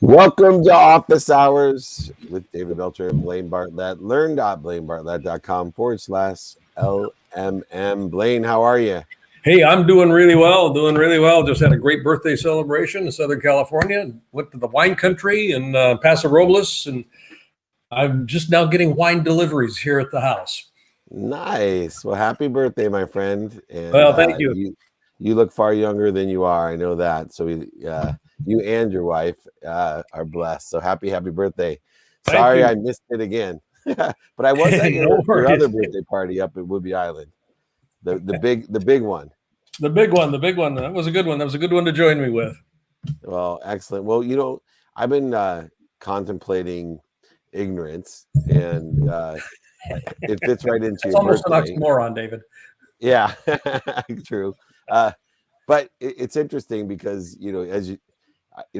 Welcome to Office Hours with David Meltzer and Blaine Bartlett. Learn.blainebartlett.com/LMM. Blaine, how are you? Hey, I'm doing really well, doing really well. Just had a great birthday celebration in Southern California. Went to the wine country in Paso Robles, and I'm just now getting wine deliveries here at the house. Nice. Well, happy birthday, my friend. And Well, thank you. you look far younger than you are. I know that. So you and your wife are blessed. So happy birthday. Thank Sorry you. I missed it again. But I was at No your other worries. birthday party up at Woodby Island. The big one. The big one. That was a good one. That was a good one to join me with. Well, excellent. Well, I've been contemplating ignorance, and it fits right into That's your almost an birthday. oxymoron, David. Yeah, true. But it's interesting because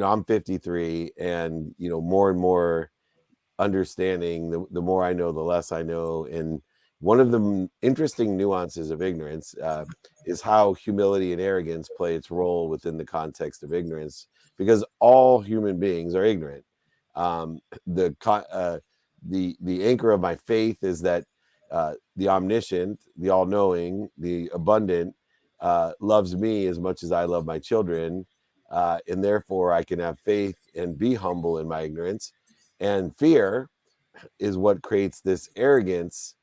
I'm 53, and more and more understanding. The more I know, the less I know, and one of the interesting nuances of ignorance is how humility and arrogance play its role within the context of ignorance, because all human beings are ignorant. Um, the anchor of my faith is that the omniscient, the all-knowing, the abundant loves me as much as I love my children, and therefore I can have faith and be humble in my ignorance. And fear is what creates this arrogance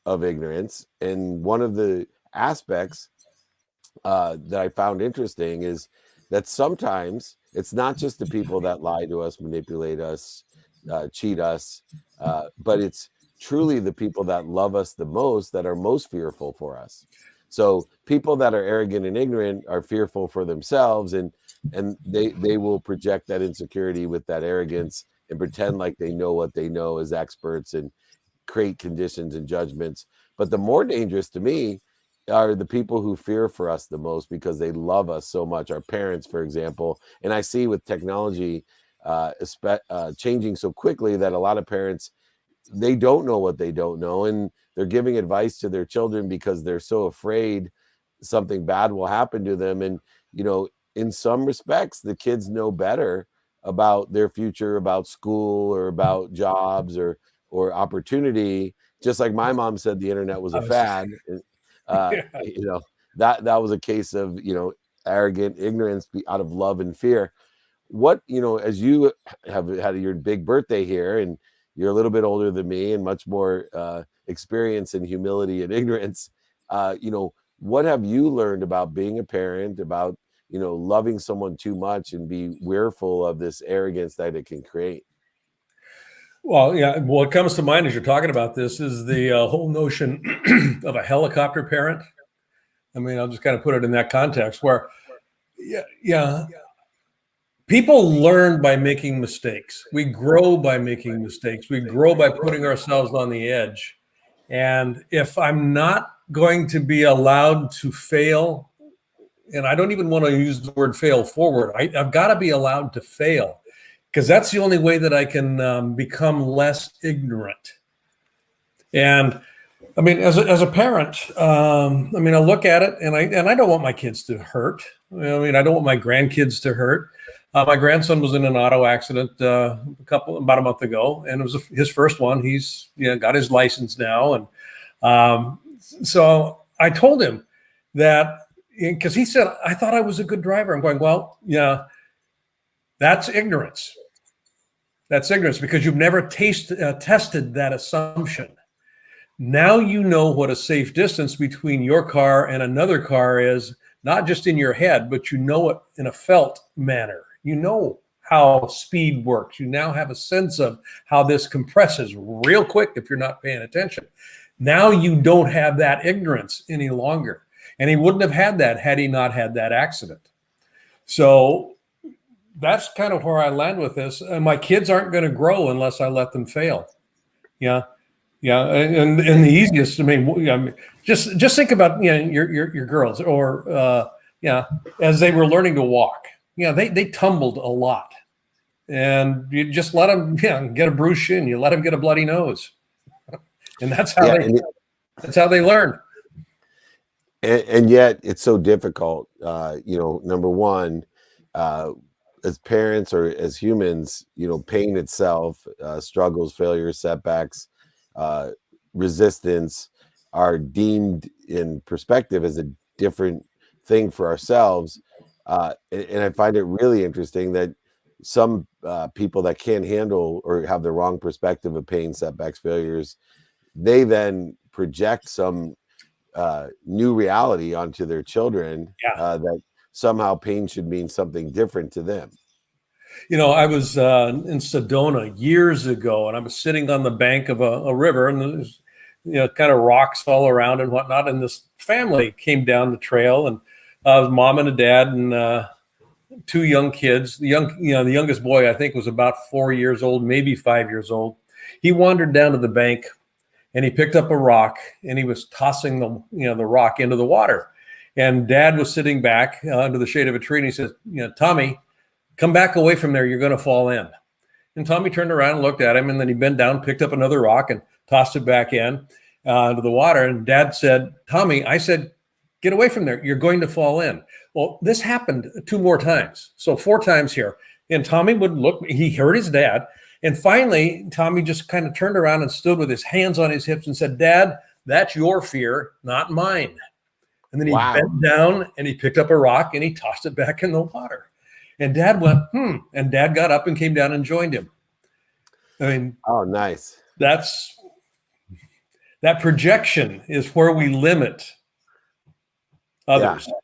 of ignorance. And one of the aspects that I found interesting is that sometimes it's not just the people that lie to us, manipulate us, cheat us, but it's truly the people that love us the most that are most fearful for us. So people that are arrogant and ignorant are fearful for themselves, and they will project that insecurity with that arrogance and pretend like they know what they know as experts and create conditions and judgments. But the more dangerous to me are the people who fear for us the most because they love us so much. Our parents, for example. And I see with technology changing so quickly that a lot of parents, they don't know what they don't know, and they're giving advice to their children because they're so afraid something bad will happen to them. And in some respects the kids know better about their future, about school, or about jobs, or opportunity, just like my mom said the internet was a fad. uh Yeah. you know that was a case of arrogant ignorance out of love and fear. What, as you have had your big birthday here, and you're a little bit older than me and much more experience in humility and ignorance, what have you learned about being a parent, about loving someone too much and be wearful of this arrogance that it can create? Well, yeah. What comes to mind as you're talking about this is the whole notion of a helicopter parent. I mean, I'll just kind of put it in that context where, yeah, people learn by making mistakes. We grow by making mistakes. We grow by putting ourselves on the edge. And if I'm not going to be allowed to fail, and I don't even want to use the word fail forward, I've got to be allowed to fail, because that's the only way that I can become less ignorant. And I mean, as a parent, I mean, I look at it and I don't want my kids to hurt. I mean, I don't want my grandkids to hurt. My grandson was in an auto accident about a month ago, and it was his first one. He's got his license now, and so I told him that, because he said I thought I was a good driver. I'm going, well, yeah, that's ignorance. That's ignorance, because you've never tested that assumption. Now you know what a safe distance between your car and another car is, not just in your head, but you know it in a felt manner. You know how speed works. You now have a sense of how this compresses real quick if you're not paying attention. Now you don't have that ignorance any longer. And he wouldn't have had that had he not had that accident. So that's kind of where I land with this. My kids aren't going to grow unless I let them fail. Yeah. Yeah, and the easiest. I mean, just think about your girls, or as they were learning to walk. They tumbled a lot, and you just let them get a bruised shin. You let them get a bloody nose, and that's how they learn. And yet it's so difficult. Number one, as parents or as humans, pain itself, struggles, failures, setbacks, uh, resistance are deemed in perspective as a different thing for ourselves. And I find it really interesting that some people that can't handle or have the wrong perspective of pain, setbacks, failures, they then project some new reality onto their children, Yeah. that somehow pain should mean something different to them. I was in Sedona years ago, and I was sitting on the bank of a river, and there's kind of rocks all around and whatnot. And this family came down the trail, and mom and a dad and two young kids. The youngest boy I think was about 4 years old, maybe 5 years old. He wandered down to the bank, and he picked up a rock, and he was tossing the rock into the water. And Dad was sitting back under the shade of a tree, and he says, Tommy, come back away from there. You're going to fall in. And Tommy turned around and looked at him, and then he bent down, picked up another rock, and tossed it back in into the water. And Dad said, Tommy, I said, get away from there. You're going to fall in. Well, this happened 2 more times. So 4 times here. And Tommy would look, he heard his dad. And finally, Tommy just kind of turned around and stood with his hands on his hips and said, Dad, that's your fear, not mine. And then he bent down and he picked up a rock and he tossed it back in the water. And Dad went, and Dad got up and came down and joined him. I mean, oh, nice. That projection is where we limit others. Yeah.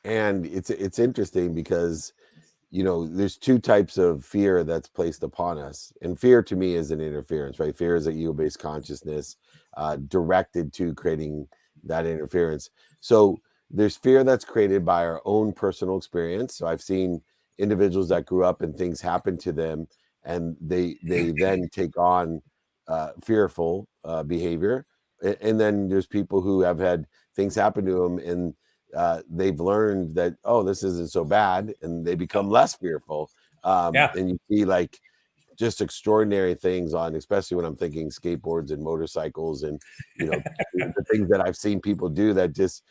And it's interesting because, there's 2 types of fear that's placed upon us. And fear to me is an interference, right? Fear is an ego-based consciousness directed to creating that interference. So there's fear that's created by our own personal experience. So I've seen individuals that grew up and things happen to them, and they then take on fearful behavior. And then there's people who have had things happen to them, and they've learned that, oh, this isn't so bad, and they become less fearful. And you see like just extraordinary things on, especially when I'm thinking skateboards and motorcycles and the things that I've seen people do that just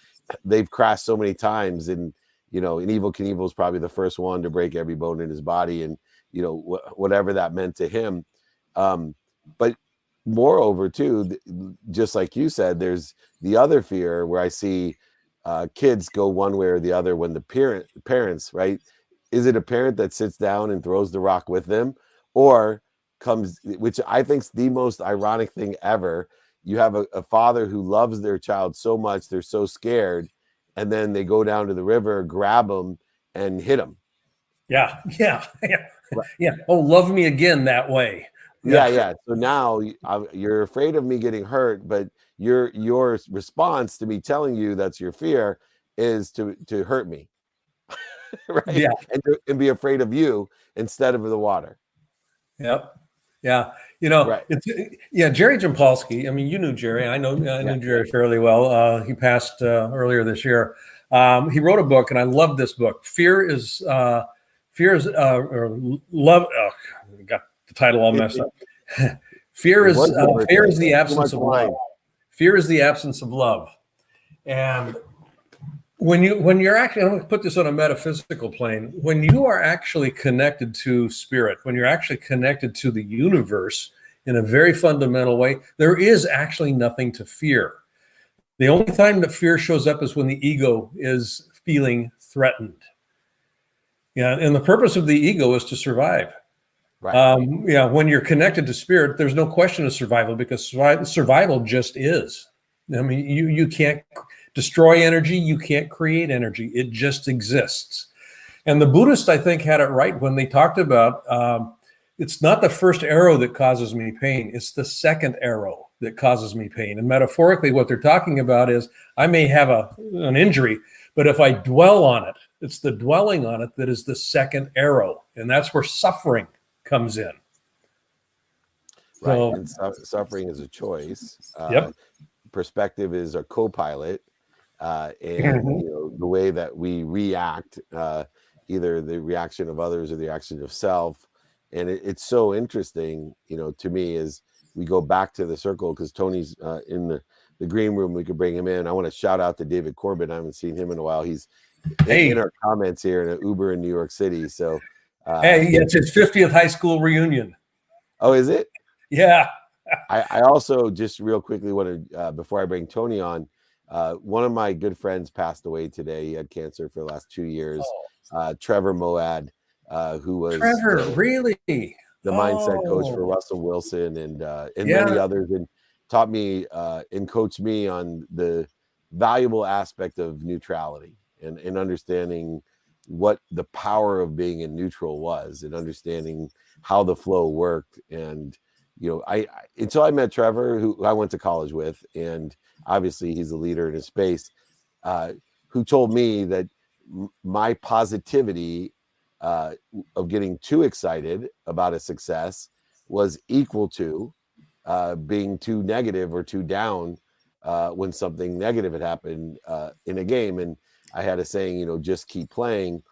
they've crashed so many times. And and Evel Knievel is probably the first one to break every bone in his body, and whatever that meant to him. But moreover too, just like you said, there's the other fear where I see kids go one way or the other when the parents, right? Is it a parent that sits down and throws the rock with them, or comes, which I think is the most ironic thing ever? You have a father who loves their child so much, they're so scared, and then they go down to the river, grab them, and hit them. Yeah. Oh, love me again that way. Yeah. So now you're afraid of me getting hurt, but your response to me telling you that's your fear is to hurt me, right? Yeah, and be afraid of you instead of the water. Yep. Yeah. Right. Jerry Jampolsky. I mean, you knew Jerry. I knew Jerry fairly well. He passed earlier this year. He wrote a book, and I love this book. Fear is or love. Oh, I got the title all messed up. Fear is the absence of love. Fear is the absence of love. And when you're actually, I'm going to put this on a metaphysical plane, when you are actually connected to spirit, when you're actually connected to the universe in a very fundamental way, there is actually nothing to fear. The only time that fear shows up is when the ego is feeling threatened. And the purpose of the ego is to survive. Right. When you're connected to spirit, there's no question of survival, because survival just is. I mean, you can't destroy energy, you can't create energy. It just exists. And the Buddhists, I think, had it right when they talked about it's not the first arrow that causes me pain, it's the second arrow that causes me pain. And metaphorically, what they're talking about is I may have an injury, but if I dwell on it, it's the dwelling on it that is the second arrow. And that's where suffering comes in. Right. And suffering is a choice. Perspective is a co-pilot. And the way that we react, either the reaction of others or the reaction of self. And it's so interesting, to me, is we go back to the circle, because Tony's in the the green room, we could bring him in. I want to shout out to David Corbin. I haven't seen him in a while. He's in our comments here in an Uber in New York City. So, hey, it's his 50th high school reunion. Oh, is it? Yeah. I also just real quickly want to, before I bring Tony on, one of my good friends passed away today. He had cancer for the last 2 years. Trevor Moad, who was really the mindset coach for Russell Wilson and many others, and taught me and coached me on the valuable aspect of neutrality and understanding what the power of being in neutral was, and understanding how the flow worked. And I until I met Trevor, who I went to college with, and obviously he's a leader in his space, who told me that my positivity of getting too excited about a success was equal to being too negative or too down when something negative had happened in a game. And I had a saying, just keep playing.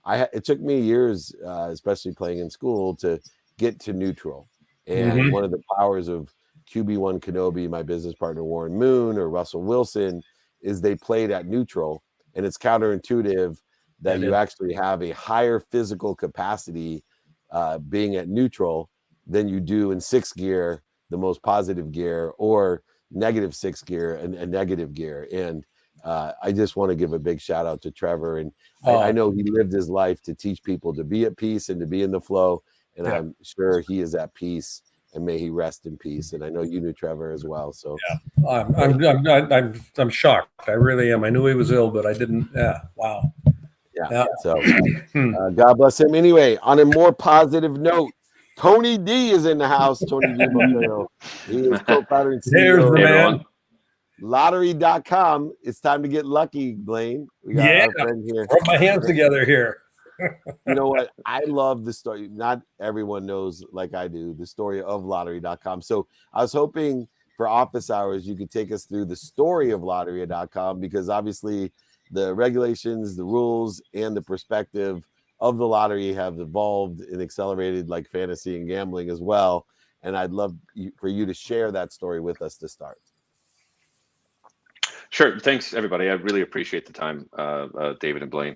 It took me years, especially playing in school, to get to neutral. And one of the powers of QB1 Kenobi, my business partner Warren Moon, or Russell Wilson, is they played at neutral. And it's counterintuitive that you actually have a higher physical capacity being at neutral than you do in sixth gear, the most positive gear, or negative sixth gear and a negative gear. And I just want to give a big shout out to Trevor. And I know he lived his life to teach people to be at peace and to be in the flow. And I'm sure he is at peace, and may he rest in peace. And I know you knew Trevor as well. So I'm shocked. I really am. I knew he was ill, but I didn't. Yeah. Wow. Yeah. So God bless him. Anyway, on a more positive note, Tony D is in the house. Tony D. He is co-founder and CEO. There's the man. Lottery.com. It's time to get lucky, Blaine. We got our friend here. Rub my hands together here. You know what? I love the story. Not everyone knows, like I do, the story of Lottery.com. So I was hoping for office hours you could take us through the story of Lottery.com, because obviously the regulations, the rules, and the perspective of the lottery have evolved and accelerated like fantasy and gambling as well. And I'd love for you to share that story with us to start. Sure. Thanks, everybody. I really appreciate the time, David and Blaine.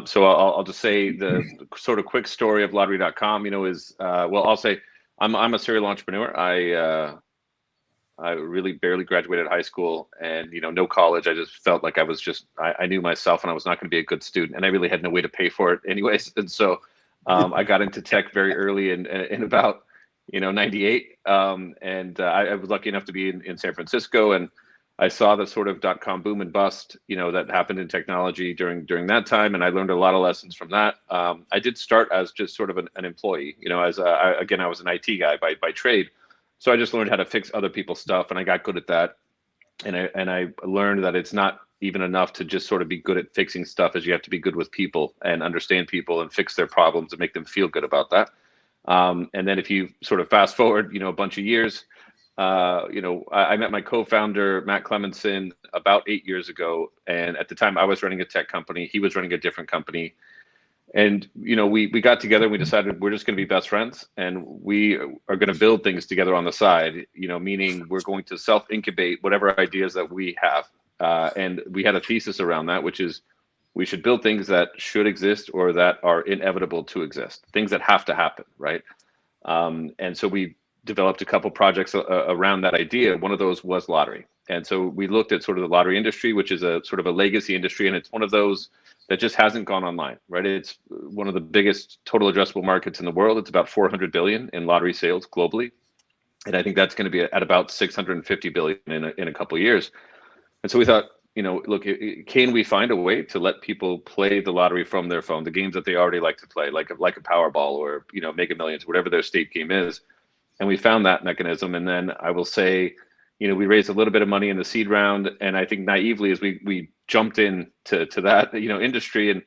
So I'll just say the sort of quick story of Lottery.com, is, I'll say I'm a serial entrepreneur. I really barely graduated high school, and, no college. I just felt like I knew myself, and I was not going to be a good student, and I really had no way to pay for it anyways. And so I got into tech very early in about, 98. And I was lucky enough to be in San Francisco, and I saw the sort of .com boom and bust, that happened in technology during that time, and I learned a lot of lessons from that. I did start as just sort of an employee, I was an IT guy by trade, so I just learned how to fix other people's stuff, and I got good at that. And I learned that it's not even enough to just sort of be good at fixing stuff, as you have to be good with people and understand people and fix their problems and make them feel good about that. And then if you sort of fast forward, a bunch of years. I met my co-founder, Matt Clemenson, about 8 years ago. And at the time I was running a tech company. He was running a different company. And, we got together and we decided we're just going to be best friends, and we are going to build things together on the side, meaning we're going to self-incubate whatever ideas that we have. And we had a thesis around that, which is we should build things that should exist or that are inevitable to exist, things that have to happen, right? And so we developed a couple projects around that idea. One of those was lottery. And so we looked at sort of the lottery industry, which is a sort of a legacy industry. And it's one of those that just hasn't gone online, right? It's one of the biggest total addressable markets in the world. It's about 400 billion in lottery sales globally. And I think that's going to be at about 650 billion in a couple of years. And so we thought, look, can we find a way to let people play the lottery from their phone, the games that they already like to play, like a Powerball or, Mega Millions, whatever their state game is. And we found that mechanism. And then I will say, we raised a little bit of money in the seed round. And I think naively, as we jumped into that, industry. And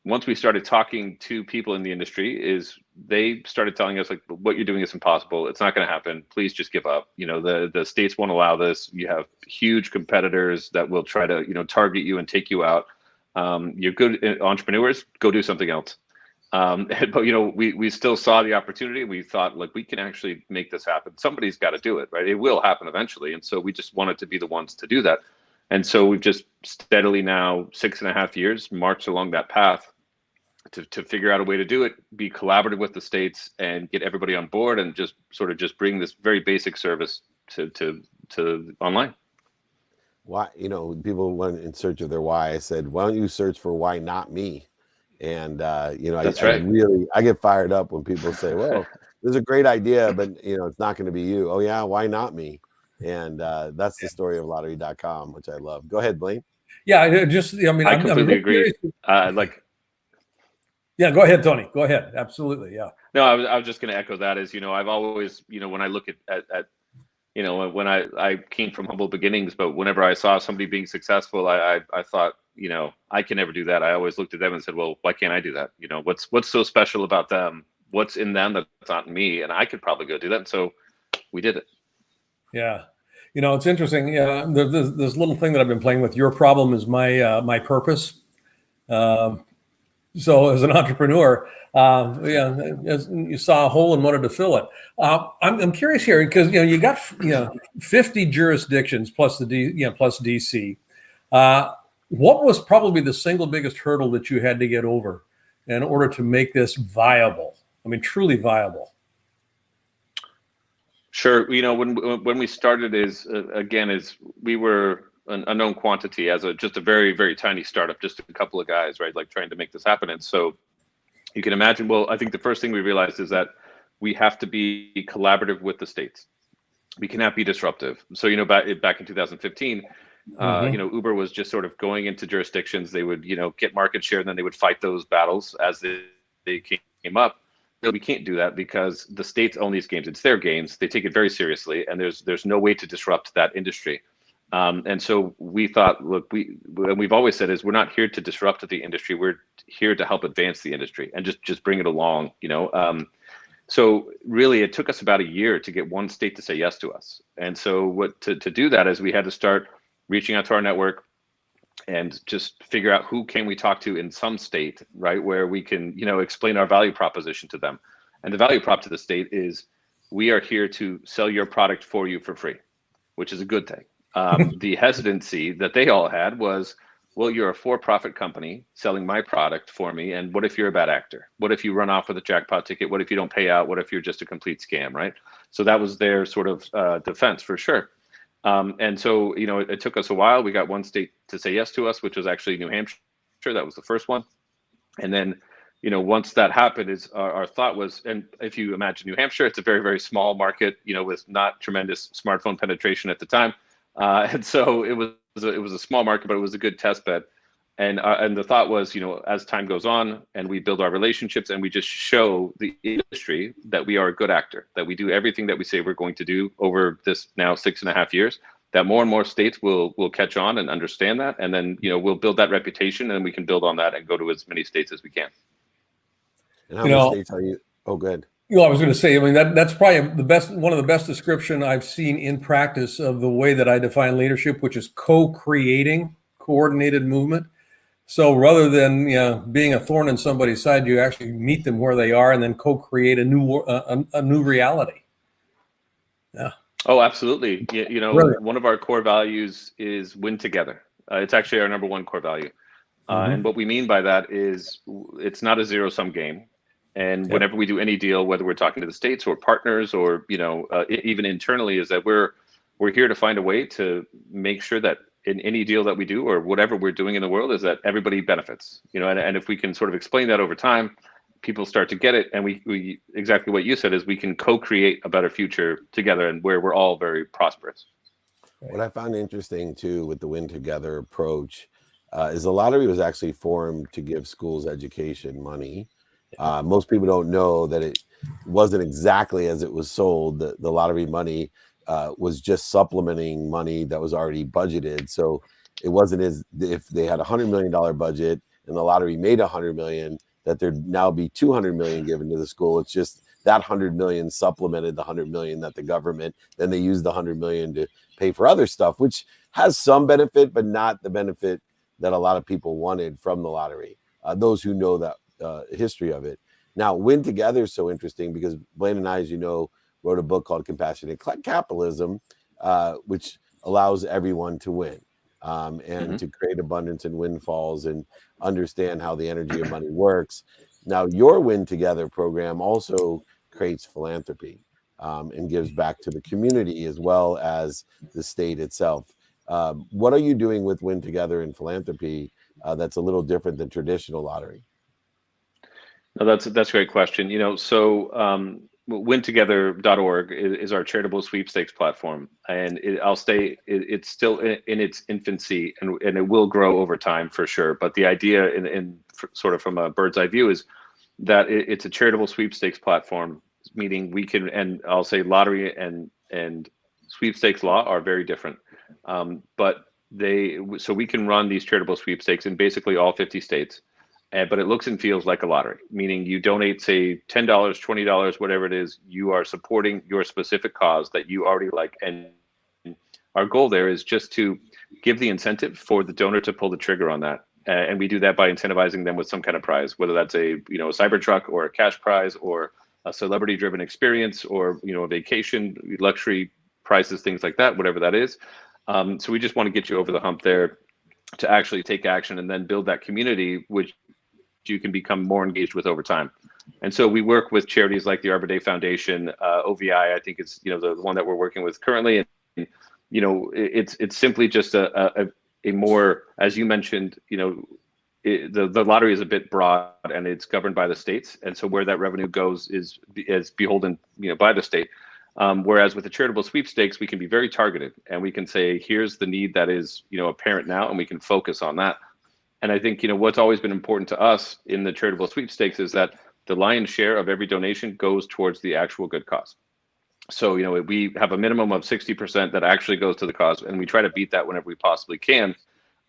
once we started talking to people in the industry, they started telling us, like, what you're doing is impossible. It's not going to happen. Please just give up. The states won't allow this. You have huge competitors that will try to, target you and take you out. You're good entrepreneurs. Go do something else. But we still saw the opportunity. We thought, like, we can actually make this happen. Somebody's got to do it, right? It will happen eventually. And so we just wanted to be the ones to do that. And so we've just steadily now 6.5 years marched along that path to figure out a way to do it, be collaborative with the states, and get everybody on board, and just bring this very basic service to online. Why, people went in search of their why. I said, why don't you search for why not me? And That's right. I get fired up when people say, well, there's a great idea, but it's not going to be you. Oh yeah, why not me? And that's the story of lottery.com, which I love. Go ahead, Blaine. Yeah, I completely agree. Yeah, go ahead, Tony. Go ahead. Absolutely. Yeah. No, I was just going to echo that. As I've always, when I look at when I came from humble beginnings, but whenever I saw somebody being successful, I thought, I can never do that. I always looked at them and said, well, why can't I do that? What's so special about them? What's in them that's not in me? And I could probably go do that. And so we did it. Yeah. It's interesting. Yeah. There's this little thing that I've been playing with. Your problem is my purpose. So as an entrepreneur, as you saw a hole and wanted to fill it. I'm curious here because you got 50 jurisdictions plus plus DC. What was probably the single biggest hurdle that you had to get over in order to make this viable? I mean, truly viable. Sure. When we started we were an unknown quantity as just a very, very tiny startup, just a couple of guys, right? Like trying to make this happen. And so you can imagine, well, I think the first thing we realized is that we have to be collaborative with the states. We cannot be disruptive. So, back in 2015, Uber was just sort of going into jurisdictions. They would, get market share, and then they would fight those battles as they came up. But we can't do that because the states own these games. It's their games. They take it very seriously, and there's no way to disrupt that industry. And so we thought, look, we've always said is we're not here to disrupt the industry. We're here to help advance the industry and just bring it along, So really, it took us about a year to get one state to say yes to us. And so to do that is we had to start reaching out to our network and just figure out who can we talk to in some state, right, where we can, explain our value proposition to them. And the value prop to the state is we are here to sell your product for you for free, which is a good thing. The hesitancy that they all had was, well, you're a for-profit company selling my product for me. And what if you're a bad actor? What if you run off with a jackpot ticket? What if you don't pay out? What if you're just a complete scam, right? So that was their sort of defense for sure. And so, it took us a while. We got one state to say yes to us, which was actually New Hampshire. That was the first one. And then, once that happened, our thought was, and if you imagine New Hampshire, it's a very, very small market, with not tremendous smartphone penetration at the time. And so it was a small market, but it was a good test bed. And the thought was, as time goes on and we build our relationships and we just show the industry that we are a good actor, that we do everything that we say we're going to do over this now 6.5 years, that more and more states will catch on and understand that. And then, we'll build that reputation, and we can build on that and go to as many states as we can. And how many states are you? Oh, good. I was going to say, I mean, that's probably one of the best description I've seen in practice of the way that I define leadership, which is co-creating coordinated movement. So rather than being a thorn in somebody's side, you actually meet them where they are and then co-create a new reality. Yeah. Oh, absolutely. Really? One of our core values is win together. It's actually our number one core value. And what we mean by that is it's not a zero-sum game. And whenever we do any deal, whether we're talking to the states or partners or, even internally, is that we're here to find a way to make sure that in any deal that we do or whatever we're doing in the world is that everybody benefits, and if we can sort of explain that over time, people start to get it. And we exactly what you said is we can co-create a better future together and where we're all very prosperous. What I found interesting too with the Win Together approach is the lottery was actually formed to give schools education money. Most people don't know that it wasn't exactly as it was sold. The lottery money was just supplementing money that was already budgeted. So it wasn't as if they had $100 million budget and the lottery made $100 million, that there'd now be $200 million given to the school. It's just that $100 million supplemented the $100 million that the government, then they used the $100 million to pay for other stuff, which has some benefit, but not the benefit that a lot of people wanted from the lottery. Those who know that history of it. Now, Win Together is so interesting because Blaine and I, as you know, wrote a book called Compassionate Capitalism, which allows everyone to win and to create abundance and windfalls and understand how the energy of money works. Now, your Win Together program also creates philanthropy and gives back to the community as well as the state itself. What are you doing with Win Together in philanthropy that's a little different than traditional lottery? No, that's a great question. So wintogether.org is our charitable sweepstakes platform, and it's still in its infancy, and it will grow over time for sure. But the idea, sort of from a bird's eye view, is that it's a charitable sweepstakes platform, meaning we can, and I'll say lottery and sweepstakes law are very different, but so we can run these charitable sweepstakes in basically all 50 states. But it looks and feels like a lottery, meaning you donate, say, $10, $20, whatever it is, you are supporting your specific cause that you already like. And our goal there is just to give the incentive for the donor to pull the trigger on that. And we do that by incentivizing them with some kind of prize, whether that's a Cybertruck or a cash prize or a celebrity-driven experience or a vacation, luxury prizes, things like that, whatever that is. So we just want to get you over the hump there to actually take action and then build that community, which you can become more engaged with over time. And so we work with charities like the Arbor Day Foundation, OVI, I think it's the one that we're working with currently. And it's simply just a more, as you mentioned, the lottery is a bit broad and it's governed by the states, and so where that revenue goes is beholden by the state. Whereas with the charitable sweepstakes, we can be very targeted and we can say, here's the need that is apparent now, and we can focus on that. And I think what's always been important to us in the charitable sweepstakes is that the lion's share of every donation goes towards the actual good cause. So we have a minimum of 60% that actually goes to the cause, and we try to beat that whenever we possibly can.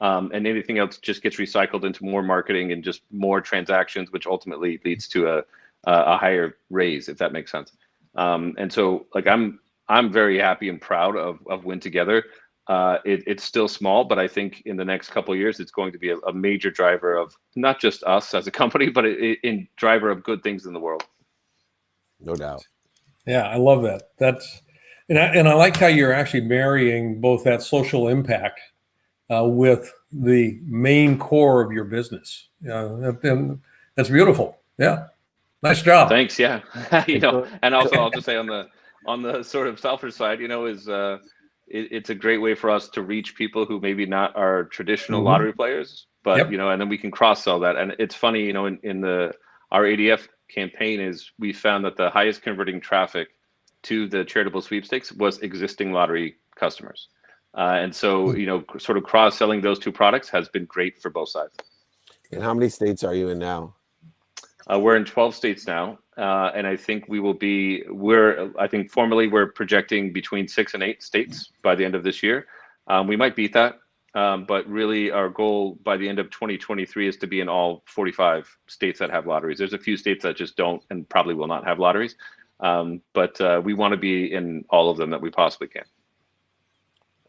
And anything else just gets recycled into more marketing and just more transactions, which ultimately leads to a higher raise, if that makes sense. And so I'm very happy and proud of Win Together. It's still small, but I think in the next couple of years, it's going to be a major driver of not just us as a company, but in driver of good things in the world. No doubt. Yeah, I love that. And I like how you're actually marrying both that social impact with the main core of your business. And that's beautiful. Yeah. Nice job. Thanks. Yeah. And also I'll just say on the sort of selfish side, it's a great way for us to reach people who maybe not are traditional lottery players, but and then we can cross sell that. And it's funny, in our ADF campaign is we found that the highest converting traffic to the charitable sweepstakes was existing lottery customers. And so, sort of cross selling those two products has been great for both sides. And how many states are you in now? We're in 12 states now, and I think I think formally we're projecting between 6 and 8 states by the end of this year. We might beat that, but really our goal by the end of 2023 is to be in all 45 states that have lotteries. There's a few states that just don't and probably will not have lotteries, but we want to be in all of them that we possibly can.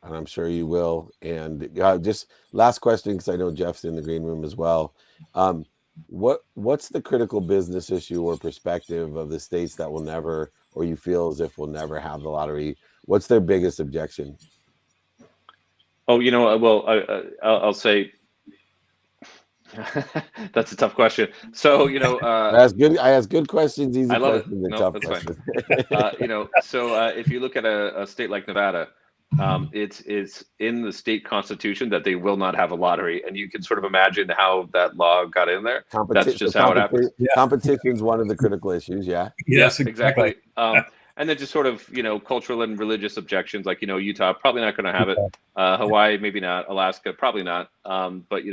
And I'm sure you will. And just last question, because I know Geoff's in the green room as well. What's the critical business issue or perspective of the states that will never, or you feel as if will never have the lottery? What's their biggest objection? Oh, well, I'll say that's a tough question. So, I ask good questions, easy I love questions, and it. tough That's questions. fine. So if you look at a state like Nevada, it's in the state constitution that they will not have a lottery, and you can sort of imagine how that law got in there. That's just how it happens. Competition is one of the critical issues. Yeah. Yes, exactly. And then just sort of cultural and religious objections, like Utah probably not going to have it, Hawaii maybe not, Alaska probably not. But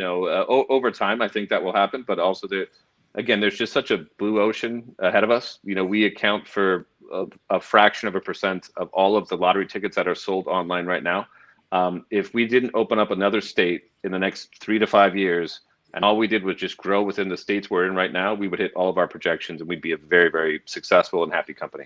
over time I think that will happen. But also there's just such a blue ocean ahead of us. We account for a fraction of a percent of all of the lottery tickets that are sold online right now. If we didn't open up another state in the next 3 to 5 years, and all we did was just grow within the states we're in right now, we would hit all of our projections and we'd be a very, very successful and happy company.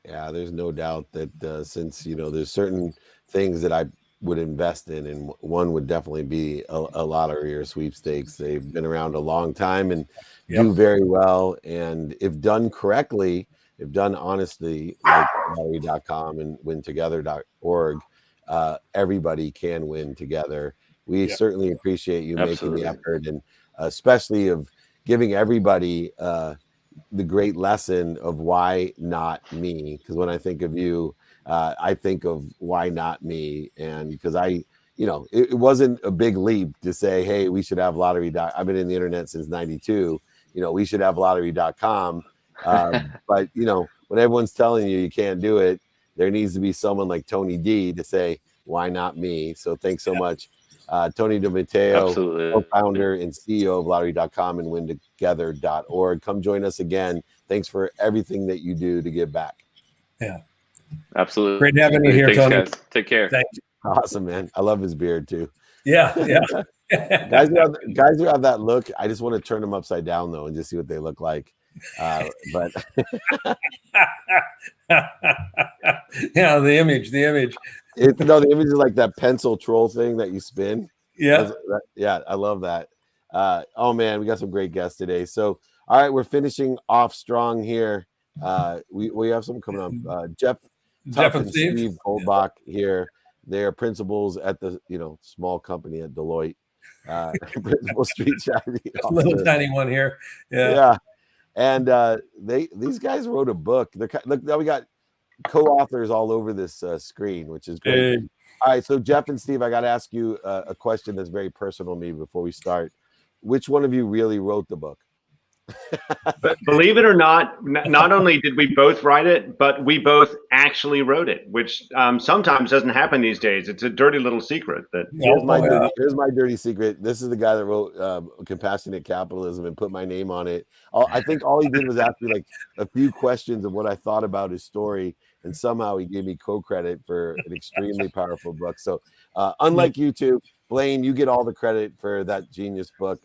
Yeah, there's no doubt that since there's certain things that I would invest in, and one would definitely be a lottery or sweepstakes. They've been around a long time and do very well. And if done correctly, if done honestly, like lottery.com and wintogether.org, everybody can win together. We certainly appreciate you making the effort, and especially of giving everybody the great lesson of why not me. Because when I think of you, I think of why not me. And because it wasn't a big leap to say, hey, we should have lottery. I've been in the internet since 92. We should have lottery.com. But, when everyone's telling you can't do it, there needs to be someone like Tony D to say, why not me? So thanks so much. Tony DiMatteo, co-founder and CEO of lottery.com and wintogether.org. Come join us again. Thanks for everything that you do to give back. Yeah. Absolutely. Great having you here, Thanks, Tony. guys. Take care. Thanks. Awesome, man. I love his beard too. Yeah. guys who have that look, I just want to turn them upside down though and just see what they look like. But yeah, the image. The image is like that pencil troll thing that you spin. Yeah. I love that. Oh man, we got some great guests today. So all right, we're finishing off strong here. We have someone coming on. Geoff and Steve Goldbach here. They are principals at the small company at Deloitte. Principal street strategy officer. Little tiny one here. Yeah. And these guys wrote a book. Look, now we got co-authors all over this screen, which is great. Hey. All right, so Geoff and Steve, I got to ask you a question that's very personal to me before we start. Which one of you really wrote the book? But believe it or not, not only did we both write it, but we both actually wrote it, which sometimes doesn't happen these days. It's a dirty little secret. Here's my dirty secret. This is the guy that wrote Compassionate Capitalism and put my name on it. I think all he did was ask me like a few questions of what I thought about his story, and somehow he gave me co-credit for an extremely powerful book. So unlike you two, Blaine, you get all the credit for that genius book.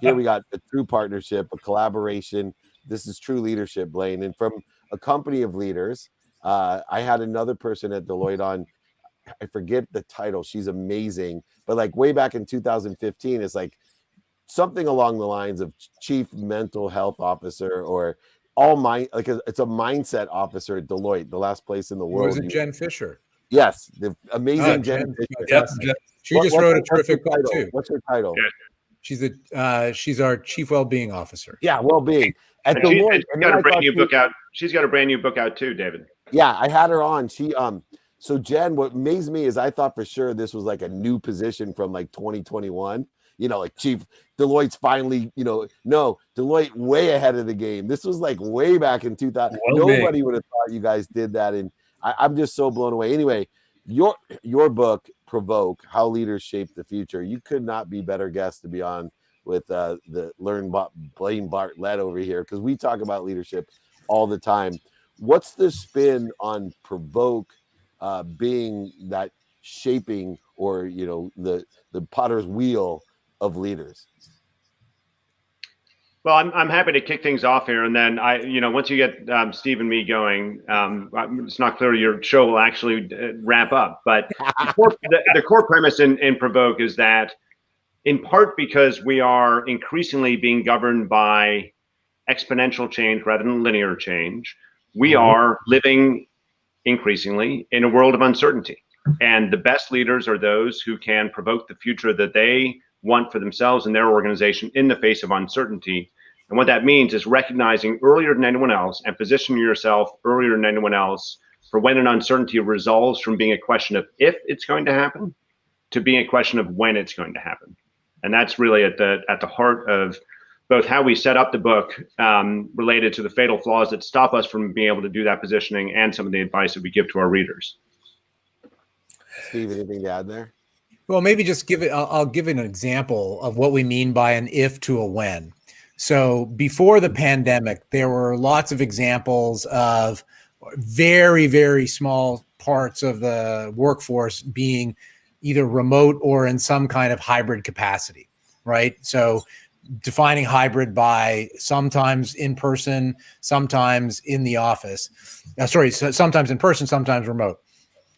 Here we got a true partnership, a collaboration. This is true leadership, Blaine. And from a company of leaders, I had another person at Deloitte on. I forget the title. She's amazing. But like way back in 2015, it's like something along the lines of chief mental health officer or it's a mindset officer at Deloitte, the last place in the world. Was it Jen Fisher? Yes, the amazing Jen Fisher. Yep. She just wrote a terrific book too. What's her title? Yeah. She's our chief well-being officer. Yeah, well-being. At Deloitte, she's got a brand new book out. She's got a brand new book out too, David. Yeah, I had her on. She so Jen, what amazed me is I thought for sure this was like a new position from like 2021. Like chief Deloitte's finally, no, Deloitte way ahead of the game. This was like way back in 2000. Nobody would have thought you guys did that. And I'm just so blown away. Anyway, your book, Provoke, How Leaders Shape the Future. You could not be better guest to be on with the Blaine Bartlett over here, because we talk about leadership all the time. What's the spin on Provoke being that shaping or the potter's wheel of leaders? Well, I'm happy to kick things off here, and then once you get Steve and me going, it's not clear your show will actually wrap up. But the core premise in Provoke is that, in part because we are increasingly being governed by exponential change rather than linear change, we are living increasingly in a world of uncertainty. And the best leaders are those who can provoke the future that they want for themselves and their organization in the face of uncertainty. And what that means is recognizing earlier than anyone else and positioning yourself earlier than anyone else for when an uncertainty resolves from being a question of if it's going to happen to being a question of when it's going to happen. And that's really at the heart of both how we set up the book related to the fatal flaws that stop us from being able to do that positioning and some of the advice that we give to our readers. Steve, anything to add there? Well, maybe just I'll give an example of what we mean by an if to a when. So before the pandemic, there were lots of examples of very, very small parts of the workforce being either remote or in some kind of hybrid capacity, right? So defining hybrid by sometimes in person, sometimes in the office. Sometimes in person, sometimes remote.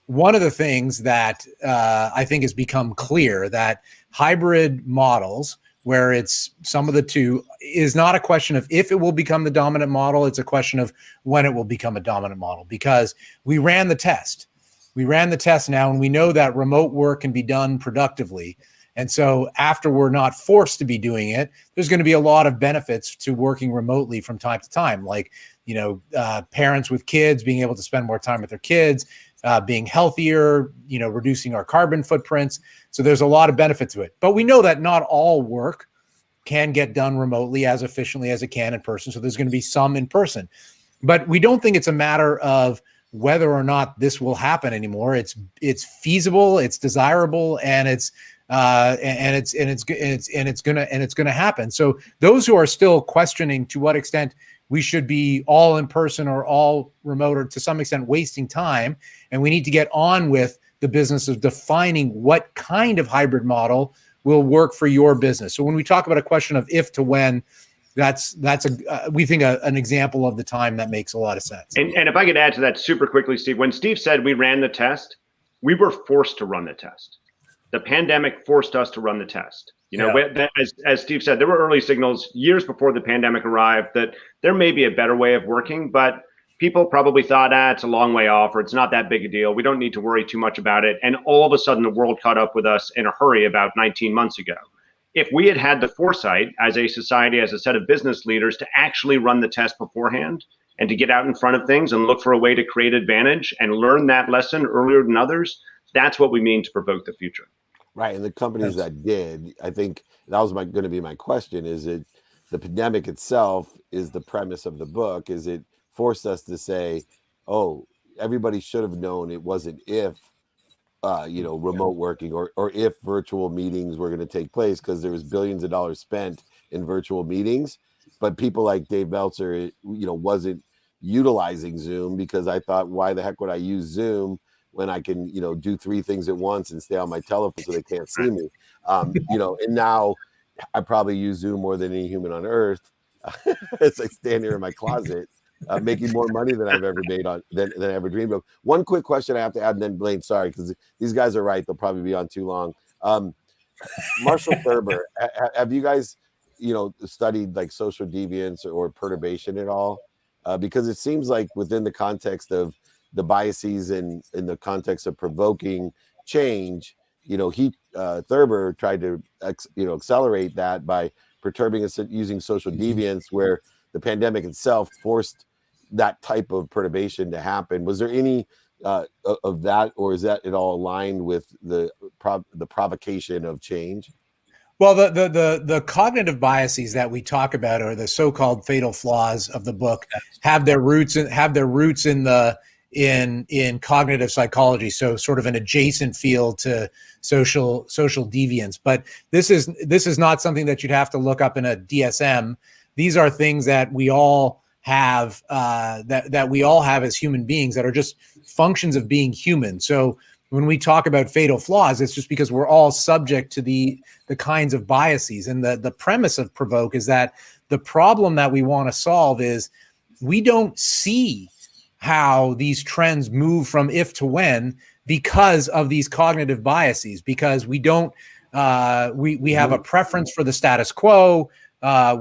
one of the things that I think has become clear that hybrid models, where it's some of the two, is not a question of if it will become the dominant model. It's a question of when it will become a dominant model, because we ran the test. We ran the test now, and we know that remote work can be done productively. And so after we're not forced to be doing it, there's going to be a lot of benefits to working remotely from time to time, like, parents with kids being able to spend more time with their kids, being healthier, reducing our carbon footprints. So there's a lot of benefit to it. But we know that not all work can get done remotely as efficiently as it can in person. So there's going to be some in person. But we don't think it's a matter of whether or not this will happen anymore. It's feasible, it's desirable, and it's gonna happen. So those who are still questioning to what extent we should be all in person or all remote, or to some extent wasting time, and we need to get on with the business of defining what kind of hybrid model will work for your business. So when we talk about a question of if to when, we think an example of the time that makes a lot of sense. And if I could add to that super quickly, Steve, when Steve said we ran the test, we were forced to run the test. The pandemic forced us to run the test. As Steve said, there were early signals years before the pandemic arrived that there may be a better way of working, but people probably thought, it's a long way off, or it's not that big a deal. We don't need to worry too much about it. And all of a sudden, the world caught up with us in a hurry about 19 months ago. If we had had the foresight as a society, as a set of business leaders, to actually run the test beforehand and to get out in front of things and look for a way to create advantage and learn that lesson earlier than others, that's what we mean to provoke the future. Right. And the companies that did, I think that was going to be my question, is it the pandemic itself is the premise of the book? Is it forced us to say, oh, everybody should have known it wasn't if remote working or if virtual meetings were going to take place, because there was billions of dollars spent in virtual meetings, but people like Dave Meltzer, wasn't utilizing Zoom, because I thought, why the heck would I use Zoom when I can, do 3 things at once and stay on my telephone so they can't see me? And now I probably use Zoom more than any human on earth. As I stand here in my closet, making more money than I've ever made than I ever dreamed of. One quick question I have to add, and then Blaine, sorry, because these guys are right. They'll probably be on too long. Marshall Thurber, have you guys, studied like social deviance or perturbation at all? Because it seems like within the context of the biases and in the context of provoking change, Thurber tried to accelerate that by perturbing us using social deviance, where the pandemic itself forced that type of perturbation to happen. Was there any of that, or is that at all aligned with the provocation of change? Well, the cognitive biases that we talk about, or the so-called fatal flaws of the book, have their roots in cognitive psychology, so sort of an adjacent field to social deviance. But this is not something that you'd have to look up in a DSM. These are things that we all have, that we all have as human beings, that are just functions of being human. So when we talk about fatal flaws, it's just because we're all subject to the kinds of biases. And the premise of Provoke is that the problem that we want to solve is we don't see how these trends move from if to when because of these cognitive biases, because we don't we have a preference for the status quo.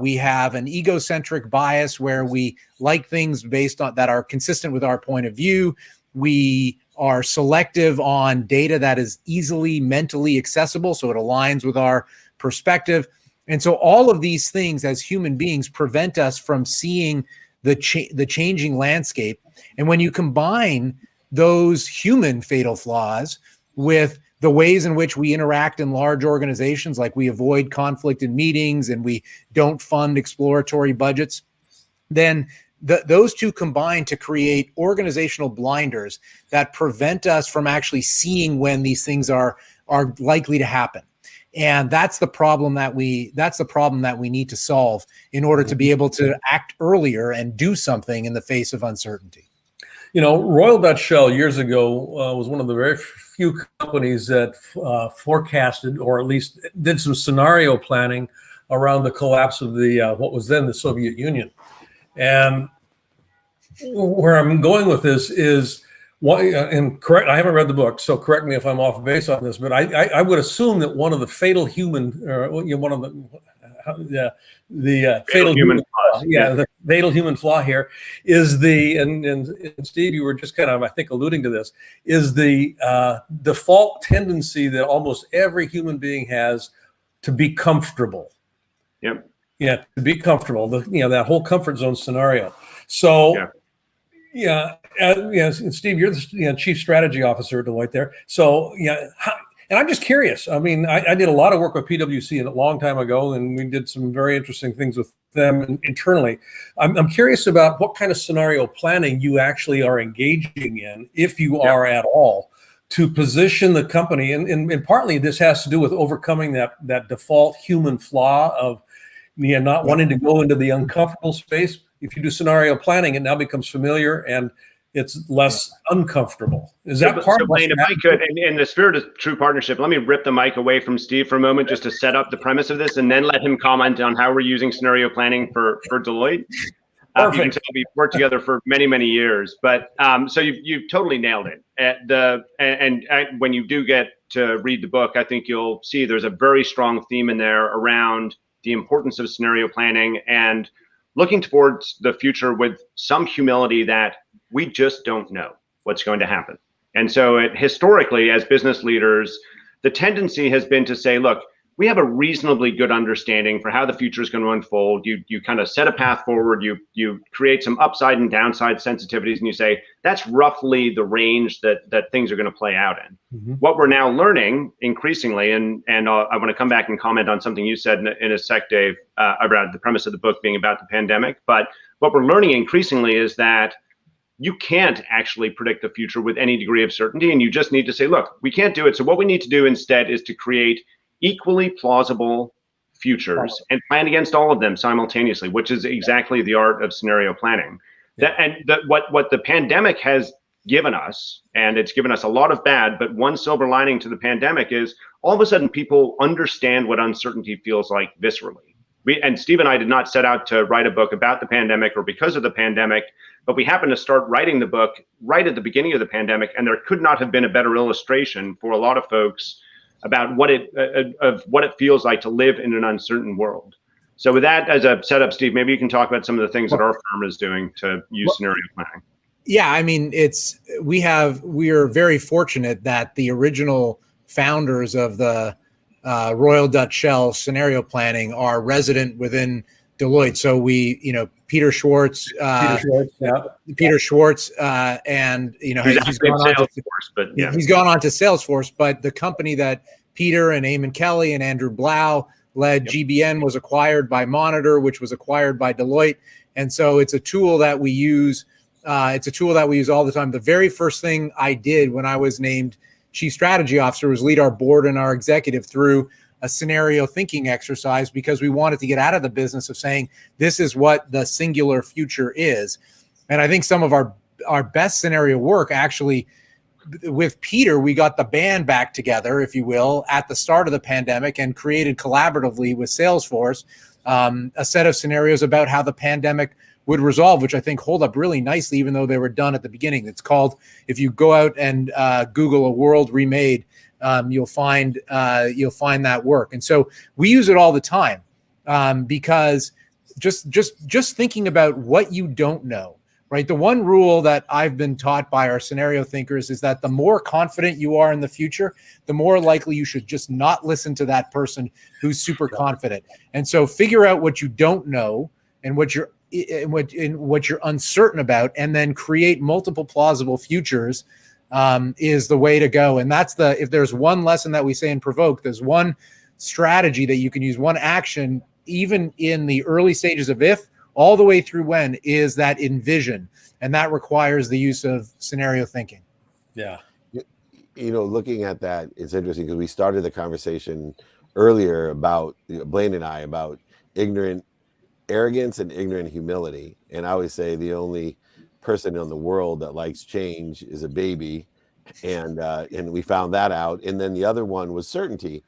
We have an egocentric bias where we like things based on that are consistent with our point of view. We are selective on data that is easily mentally accessible, so it aligns with our perspective. And so all of these things as human beings prevent us from seeing the changing landscape. And when you combine those human fatal flaws with the ways in which we interact in large organizations, like we avoid conflict in meetings and we don't fund exploratory budgets, then those two combine to create organizational blinders that prevent us from actually seeing when these things are likely to happen. And that's the problem that we need to solve in order to be able to act earlier and do something in the face of uncertainty. Royal Dutch Shell years ago was one of the very few companies that forecasted, or at least did some scenario planning around the collapse of the what was then the Soviet Union. And where I'm going with this is And correct, I haven't read the book, so correct me if I'm off base on this, but I would assume that one of the fatal human, one of the fatal human flaw, the fatal human flaw here is and Steve, you were just kind of, I think, alluding to this, is the default tendency that almost every human being has to be comfortable. Yep. Yeah, to be comfortable. That whole comfort zone scenario. So. Yeah. Steve, you're the chief strategy officer at Deloitte there. So, and I'm just curious. I mean, I did a lot of work with PwC a long time ago, and we did some very interesting things with them internally. I'm curious about what kind of scenario planning you actually are engaging in, if you are at all, to position the company. And partly this has to do with overcoming that default human flaw of not wanting to go into the uncomfortable space. If you do scenario planning, it now becomes familiar and it's less uncomfortable. Is that part of Blaine, if I could, in the spirit of true partnership, let me rip the mic away from Steve for a moment just to set up the premise of this, and then let him comment on how we're using scenario planning for Deloitte. You can tell we've worked together for many, many years. But so you've totally nailed it. When you do get to read the book, I think you'll see there's a very strong theme in there around the importance of scenario planning and looking towards the future with some humility that we just don't know what's going to happen. And so historically, as business leaders, the tendency has been to say, look, we have a reasonably good understanding for how the future is going to unfold. You kind of set a path forward, you create some upside and downside sensitivities, and you say, that's roughly the range that things are going to play out in. Mm-hmm. What we're now learning increasingly, and I want to come back and comment on something you said in a sec, Dave, about the premise of the book being about the pandemic. But what we're learning increasingly is that you can't actually predict the future with any degree of certainty, and you just need to say, look, we can't do it. So what we need to do instead is to create equally plausible futures and plan against all of them simultaneously, which is exactly the art of scenario planning. Yeah. What the pandemic has given us, and it's given us a lot of bad, but one silver lining to the pandemic is all of a sudden people understand what uncertainty feels like viscerally. And Steve and I did not set out to write a book about the pandemic or because of the pandemic, but we happened to start writing the book right at the beginning of the pandemic, and there could not have been a better illustration for a lot of folks about what it feels like to live in an uncertain world. So with that as a setup, Steve, maybe you can talk about some of the things that our firm is doing to use scenario planning. Yeah, I mean, we are very fortunate that the original founders of the Royal Dutch Shell scenario planning are resident within Deloitte. So Peter Schwartz, and he's gone on to Salesforce, but the company that Peter and Eamon Kelly and Andrew Blau led, GBN, was acquired by Monitor, which was acquired by Deloitte. And so it's a tool that we use. It's a tool that we use all the time. The very first thing I did when I was named Chief Strategy Officer was lead our board and our executive through a scenario thinking exercise, because we wanted to get out of the business of saying this is what the singular future is. And I think some of our best scenario work, actually, with Peter, we got the band back together, if you will, at the start of the pandemic and created collaboratively with Salesforce a set of scenarios about how the pandemic would resolve, which I think hold up really nicely, even though they were done at the beginning. It's called, if you go out and Google "A World Remade," you'll find that work. And so we use it all the time because just thinking about what you don't know, right? The one rule that I've been taught by our scenario thinkers is that the more confident you are in the future, the more likely you should just not listen to that person who's super confident. And so figure out what you don't know and what you're uncertain about, and then create multiple plausible futures is the way to go. And that's if there's one lesson that we say in Provoke, there's one strategy that you can use, one action, even in the early stages of if, all the way through when, is that envision. And that requires the use of scenario thinking. Yeah. Looking at that, it's interesting because we started the conversation earlier about, Blaine and I, about ignorant arrogance and ignorant humility. And I always say the only person in the world that likes change is a baby. And we found that out. And then the other one was certainty.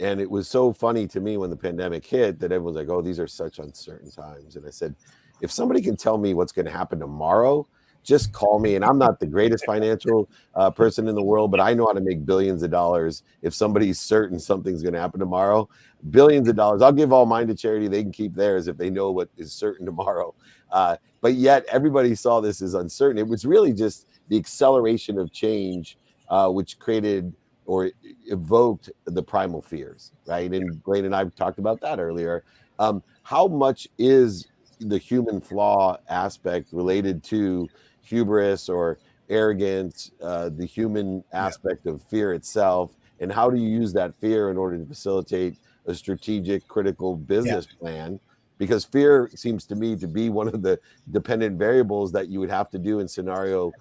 And it was so funny to me when the pandemic hit that everyone's like, oh, these are such uncertain times. And I said, if somebody can tell me what's going to happen tomorrow, just call me. And I'm not the greatest financial person in the world, but I know how to make billions of dollars if somebody's certain something's going to happen tomorrow. Billions of dollars. I'll give all mine to charity. They can keep theirs if they know what is certain tomorrow. But yet everybody saw this as uncertain. It was really just the acceleration of change, which created or evoked the primal fears, right? And Blaine and I talked about that earlier. How much is the human flaw aspect related to hubris or arrogance, the human aspect of fear itself, and how do you use that fear in order to facilitate a strategic, critical business plan? Because fear seems to me to be one of the dependent variables that you would have to do in scenario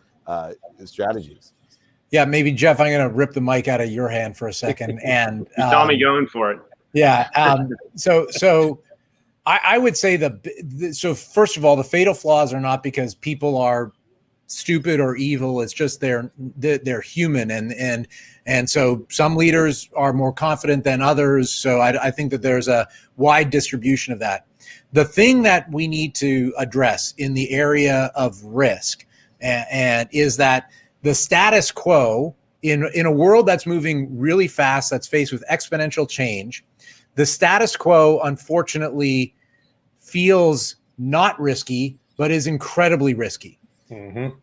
strategies. Yeah, maybe Geoff, I'm going to rip the mic out of your hand for a second. And you saw me going for it. Yeah. So I would say so first of all, the fatal flaws are not because people are stupid or evil. It's just they're human, and so some leaders are more confident than others. So I think that there's a wide distribution of that. The thing that we need to address in the area of risk and is that the status quo in a world that's moving really fast, that's faced with exponential change, the status quo unfortunately feels not risky, but is incredibly risky.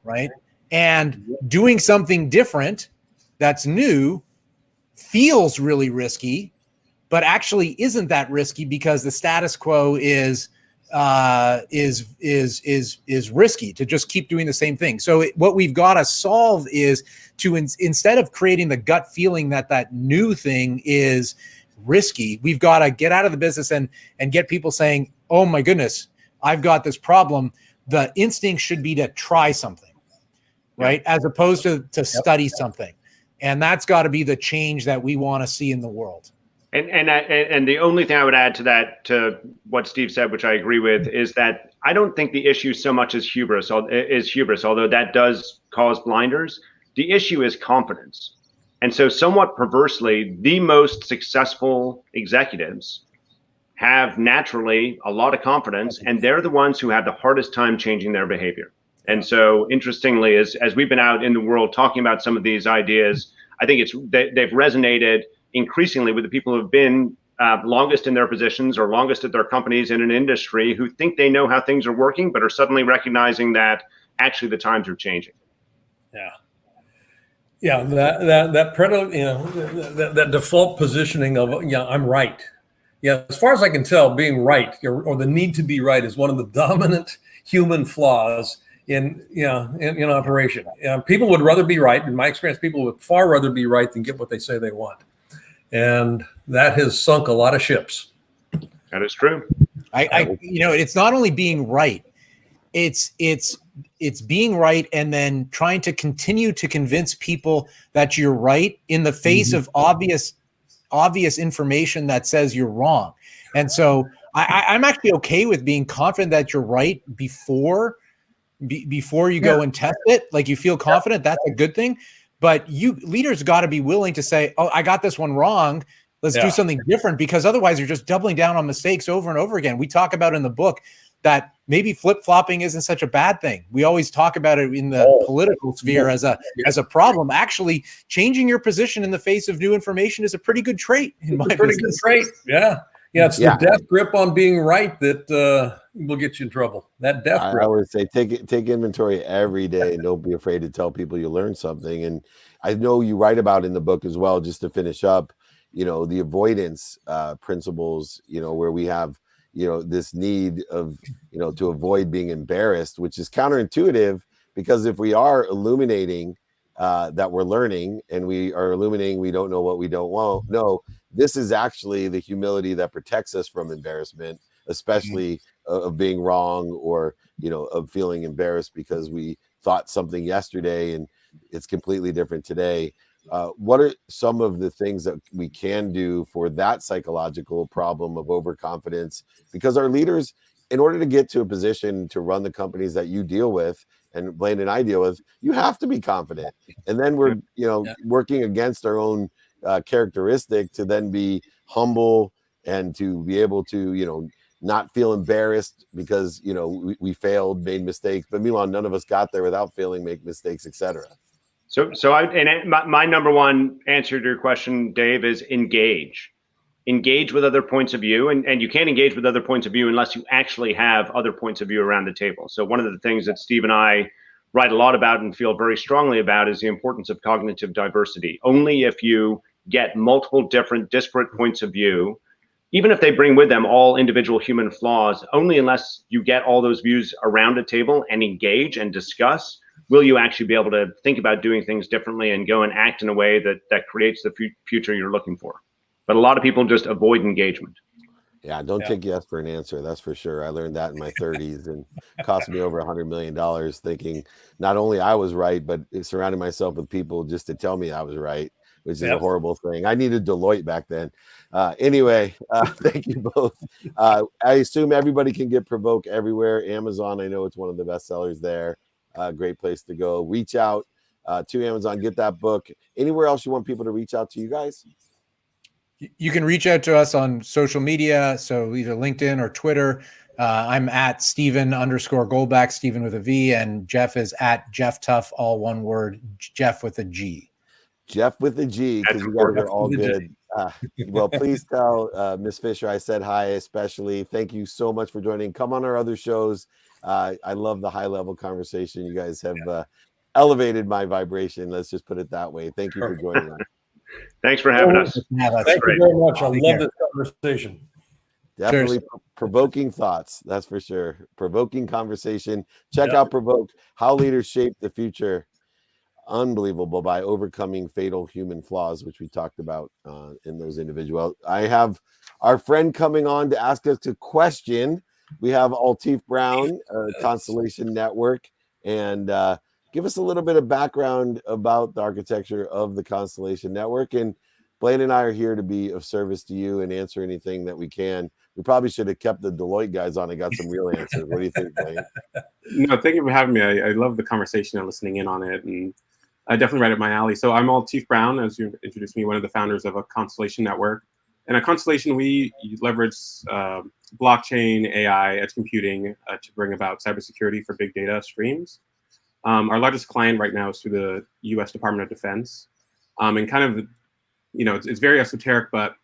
Right? And doing something different that's new feels really risky, but actually isn't that risky because the status quo is risky to just keep doing the same thing. So what we've got to solve is to instead of creating the gut feeling that new thing is risky, we've got to get out of the business and get people saying, oh my goodness, I've got this problem. The instinct should be to try something, right? As opposed to study something. And that's got to be the change that we want to see in the world. And the only thing I would add to that, to what Steve said, which I agree with, is that I don't think the issue so much is hubris, although that does cause blinders. The issue is confidence. And so somewhat perversely, the most successful executives have naturally a lot of confidence, and they're the ones who have the hardest time changing their behavior. And so interestingly, as we've been out in the world talking about some of these ideas, I think they've resonated increasingly with the people who have been longest in their positions or longest at their companies in an industry, who think they know how things are working, but are suddenly recognizing that actually the times are changing. Yeah, that default positioning of I'm right. Yeah, as far as I can tell, being right or the need to be right is one of the dominant human flaws in operation. People would rather be right. In my experience, people would far rather be right than get what they say they want, and that has sunk a lot of ships. That is true. It's not only being right; it's being right and then trying to continue to convince people that you're right in the face of obvious information that says you're wrong. And so I'm actually okay with being confident that you're right before you go and test it. Like, you feel confident, that's a good thing. But leaders got to be willing to say, oh, I got this one wrong. Let's do something different, because otherwise you're just doubling down on mistakes over and over again. We talk about in the book that maybe flip-flopping isn't such a bad thing. We always talk about it in the political sphere as a problem. Actually, changing your position in the face of new information is a pretty good trait. Good trait. Yeah. It's the death grip on being right that will get you in trouble. That death grip. I always say take inventory every day, and don't be afraid to tell people you learned something. And I know you write about in the book as well, just to finish up, the avoidance principles, where we have this need of, to avoid being embarrassed, which is counterintuitive, because if we are illuminating that we're learning, and we are illuminating we don't know what we don't know, this is actually the humility that protects us from embarrassment, especially of being wrong, or, of feeling embarrassed because we thought something yesterday and it's completely different today. What are some of the things that we can do for that psychological problem of overconfidence? Because our leaders, in order to get to a position to run the companies that you deal with, and Blaine and I deal with, you have to be confident. And then we're, working against our own characteristic to then be humble and to be able to, not feel embarrassed because, you know, we failed, made mistakes, but meanwhile, none of us got there without failing, make mistakes, etc. So my number one answer to your question, Dave, is engage. Engage with other points of view, and you can't engage with other points of view unless you actually have other points of view around the table. So one of the things that Steve and I write a lot about and feel very strongly about is the importance of cognitive diversity. Only if you get multiple different disparate points of view, even if they bring with them all individual human flaws, only unless you get all those views around a table and engage and discuss, will you actually be able to think about doing things differently and go and act in a way that creates the future you're looking for. But a lot of people just avoid engagement. Yeah, don't take yes for an answer. That's for sure. I learned that in my 30s and cost me over $100 million thinking not only I was right, but surrounding myself with people just to tell me I was right, which is a horrible thing. I needed Deloitte back then. Anyway, thank you both. I assume everybody can get Provoke everywhere. Amazon, I know it's one of the best sellers there. Great place to go. Reach out to Amazon, get that book. Anywhere else you want people to reach out to you guys? You can reach out to us on social media, so either LinkedIn or Twitter. I'm at Stephen_Goldbach, Stephen with a V, and Geoff is at Geoff Tuff, all one word, Geoff with a G. Geoff with a G, because you guys are all good. Well, please tell Miss Fisher I said hi, especially. Thank you so much for joining. Come on our other shows. I love the high-level conversation. You guys have elevated my vibration. Let's just put it that way. Thank you for joining us. Thanks for having us. Thank you very much. I love this conversation. Definitely provoking thoughts. That's for sure. Provoking conversation. Check out Provoke, How Leaders Shape the Future. Unbelievable, by overcoming fatal human flaws, which we talked about in those individuals. I have our friend coming on to ask us a question. We have Altif Brown, Constellation Network, and give us a little bit of background about the architecture of the Constellation Network. And Blaine and I are here to be of service to you and answer anything that we can. We probably should have kept the Deloitte guys on and got some real answers. What do you think, Blaine? No, thank you for having me. I love the conversation and listening in on it. And I definitely right up my alley. So I'm Altif Brown, as you introduced me, one of the founders of a Constellation Network. And at Constellation, we leverage blockchain, AI, edge computing to bring about cybersecurity for big data streams. Our largest client right now is through the U.S. Department of Defense. And kind of, you know, it's very esoteric, but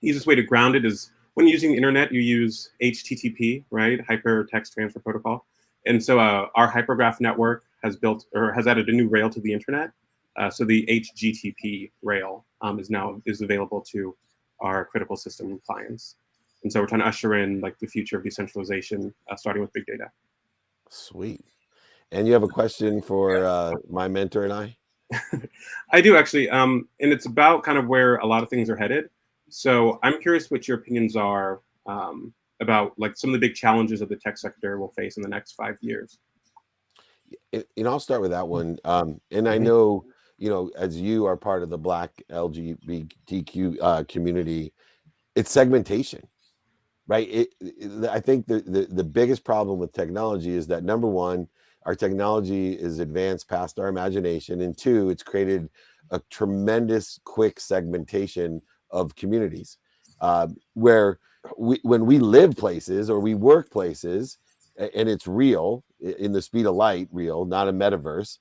the easiest way to ground it is when using the internet, you use HTTP, right? Hypertext Transfer Protocol. And so our hypergraph network has built or has added a new rail to the internet. So the HGTP rail is available to our critical system clients. And so we're trying to usher in like the future of decentralization, starting with big data. Sweet. And you have a question for my mentor and I? I do actually. And it's about kind of where a lot of things are headed. So I'm curious what your opinions are about like some of the big challenges that the tech sector will face in the next 5 years. And I'll start with that one. And I know, you know, as you are part of the Black LGBTQ community, it's segmentation, right? I think the biggest problem with technology is that, number one, our technology is advanced past our imagination, and two, it's created a tremendous quick segmentation of communities where when we live places or we work places, and it's real in the speed of light, real, not a metaverse.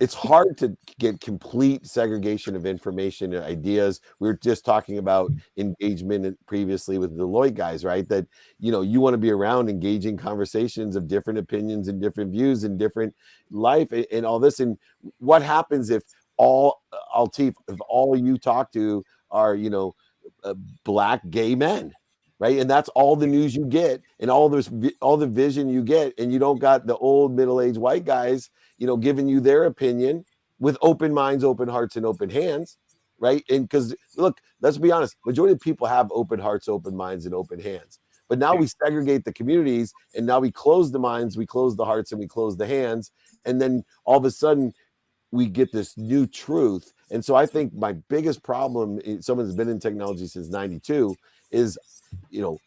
It's hard to get complete segregation of information and ideas. We were just talking about engagement previously with the Deloitte guys, right? That, you know, you want to be around engaging conversations of different opinions and different views and different life and all this. And what happens if all you talk to are, you know, Black gay men? Right. And that's all the news you get and all the vision you get. And you don't got the old middle-aged white guys, you know, giving you their opinion with open minds, open hearts, and open hands. Right. And because, look, let's be honest, majority of people have open hearts, open minds, and open hands. But now we segregate the communities, and now we close the minds, we close the hearts, and we close the hands. And then all of a sudden we get this new truth. And so I think my biggest problem, someone who's been in technology since 92, is, you know,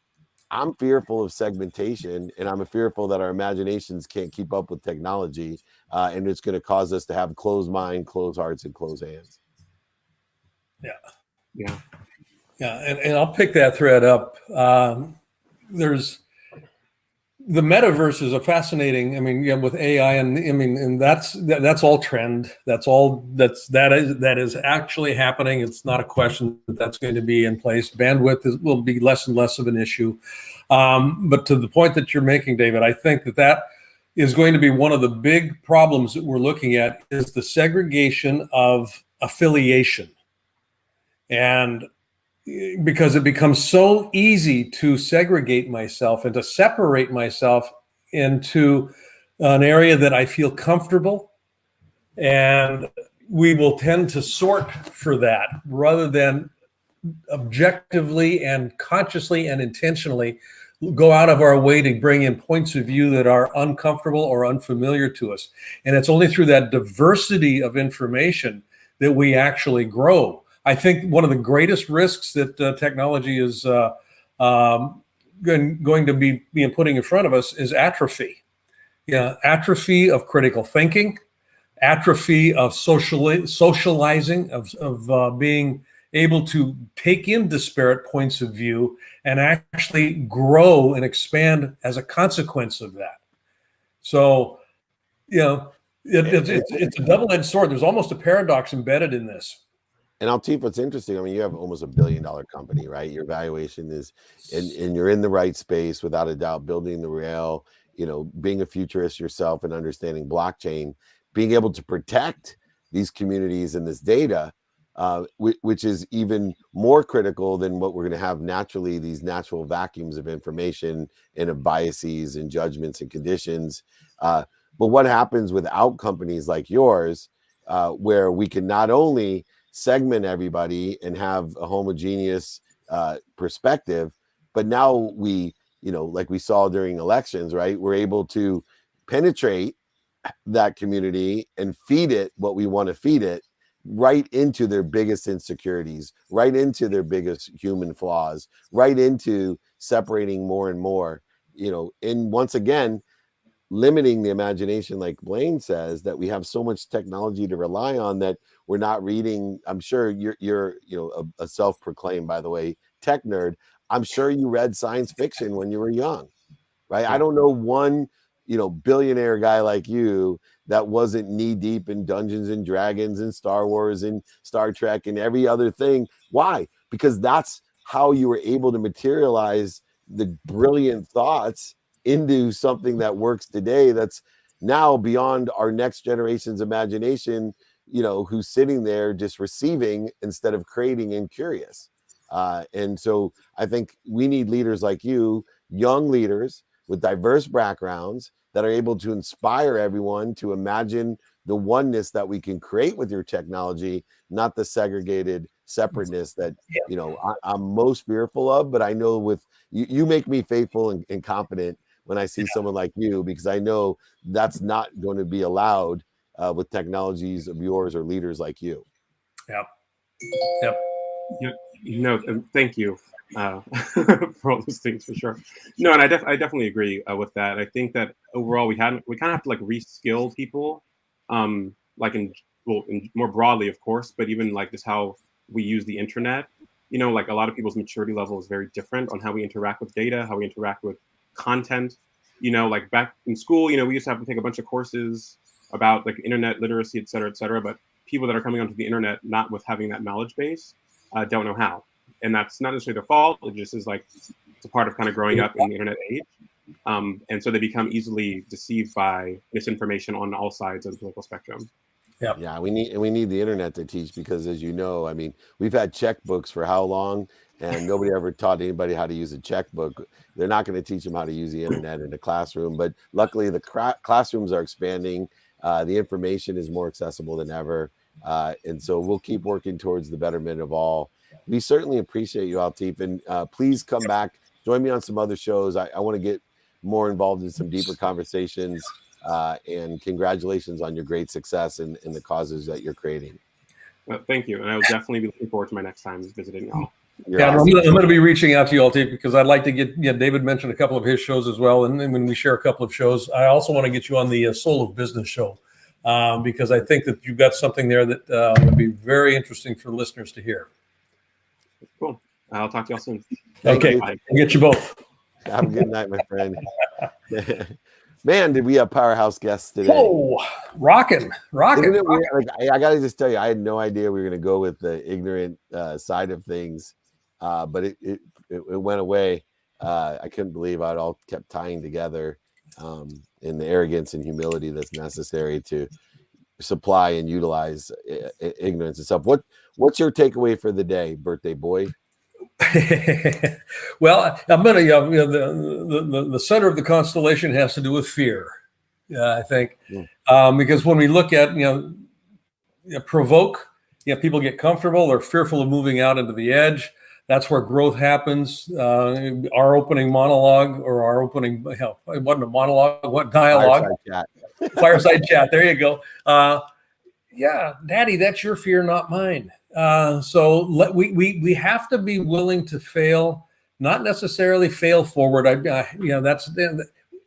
I'm fearful of segmentation, and I'm fearful that our imaginations can't keep up with technology, and it's going to cause us to have closed mind, closed hearts, and closed hands. Yeah. And I'll pick that thread up. there's the metaverse is a fascinating. I mean, yeah, with AI, and that's all trend. That is actually happening. It's not a question that that's going to be in place. Bandwidth will be less and less of an issue. But to the point that you're making, David, I think that is going to be one of the big problems that we're looking at is the segregation of affiliation, and because it becomes so easy to segregate myself and to separate myself into an area that I feel comfortable, and we will tend to sort for that rather than objectively and consciously and intentionally go out of our way to bring in points of view that are uncomfortable or unfamiliar to us. And it's only through that diversity of information that we actually grow. I think one of the greatest risks that technology is going to be putting in front of us is atrophy. Yeah, atrophy of critical thinking, atrophy of socializing, of being able to take in disparate points of view and actually grow and expand as a consequence of that. So, it's a double-edged sword. There's almost a paradox embedded in this. And Altif, what's interesting, I mean, you have almost $1 billion company, right? Your valuation is, and you're in the right space without a doubt, building the rail, being a futurist yourself and understanding blockchain, being able to protect these communities and this data, which is even more critical than what we're going to have naturally, these natural vacuums of information and of biases and judgments and conditions. But what happens without companies like yours, where we can not only segment everybody and have a homogeneous perspective, but now we, like we saw during elections, right? We're able to penetrate that community and feed it what we want to feed it right into their biggest insecurities, right into their biggest human flaws, right into separating more and more, and once again, limiting the imagination, like Blaine says, that we have so much technology to rely on that we're not reading. I'm sure you're a self-proclaimed, by the way, tech nerd. I'm sure you read science fiction when you were young, right? I don't know one, billionaire guy like you that wasn't knee deep in Dungeons and Dragons and Star Wars and Star Trek and every other thing. Why? Because that's how you were able to materialize the brilliant thoughts into something that works today, that's now beyond our next generation's imagination, who's sitting there just receiving instead of creating and curious. And so I think we need leaders like you, young leaders with diverse backgrounds that are able to inspire everyone to imagine the oneness that we can create with your technology, not the segregated separateness that, I'm most fearful of. But I know with you make me faithful and confident when I see someone like you, because I know that's not going to be allowed with technologies of yours or leaders like you. Yep. Thank you for all those things, for sure. No, and I definitely agree with that. I think that overall we kind of have to reskill people, more broadly, of course, but even just how we use the internet. A lot of people's maturity level is very different on how we interact with data, how we interact with content. Back in school, we used to have to take a bunch of courses about internet literacy, et cetera, but people that are coming onto the internet not with having that knowledge base don't know how. And that's not necessarily their fault. It just is it's a part of kind of growing up in the internet age. And so they become easily deceived by misinformation on all sides of the political spectrum. Yeah, we need the internet to teach, because as you know, I mean, we've had checkbooks for how long, and nobody ever taught anybody how to use a checkbook. They're not going to teach them how to use the internet in the classroom, but luckily the classrooms are expanding. The information is more accessible than ever. And so we'll keep working towards the betterment of all. We certainly appreciate you, Altif, and please come back, join me on some other shows. I want to get more involved in some deeper conversations. And congratulations on your great success and the causes that you're creating. Thank you. And I will definitely be looking forward to my next time visiting y'all. Awesome. I'm going to be reaching out to you, Altif, because I'd like to get, David mentioned a couple of his shows as well. And then when we share a couple of shows, I also want to get you on the Soul of Business show, because I think that you've got something there that would be very interesting for listeners to hear. Cool. I'll talk to y'all soon. Okay. I'll get you both. Have a good night, my friend. Man, did we have powerhouse guests today? Whoa, rocking. Isn't it weird? Like, I gotta just tell you, I had no idea we were gonna go with the ignorant side of things, but it went away. I couldn't believe how it all kept tying together, in the arrogance and humility that's necessary to supply and utilize ignorance and stuff. What's your takeaway for the day, birthday boy? Well, I'm gonna, the center of the constellation has to do with fear. I think, because when we look at, provoke, people get comfortable. They're fearful of moving out into the edge. That's where growth happens. Our opening monologue, or our opening, it wasn't a monologue, what dialogue? Fireside chat. Fireside chat. There you go. Yeah, Daddy, that's your fear, not mine. So we have to be willing to fail, not necessarily fail forward.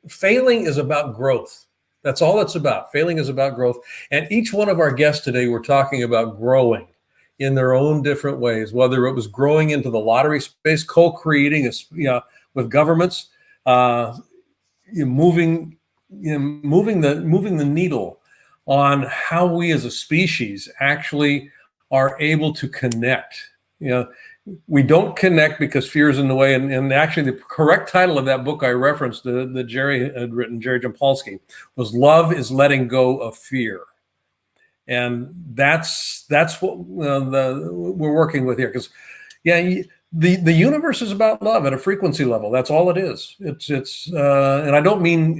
Failing is about growth. That's all it's about. Failing is about growth. And each one of our guests today were talking about growing in their own different ways, whether it was growing into the lottery space, co-creating, with governments, moving the needle on how we as a species actually are able to connect. We don't connect because fear is in the way. And actually, the correct title of that book I referenced, that Jerry had written, Jerry Jampolsky, was "Love is Letting Go of Fear." And that's what we're working with here. Because, the universe is about love at a frequency level. That's all it is. It's and I don't mean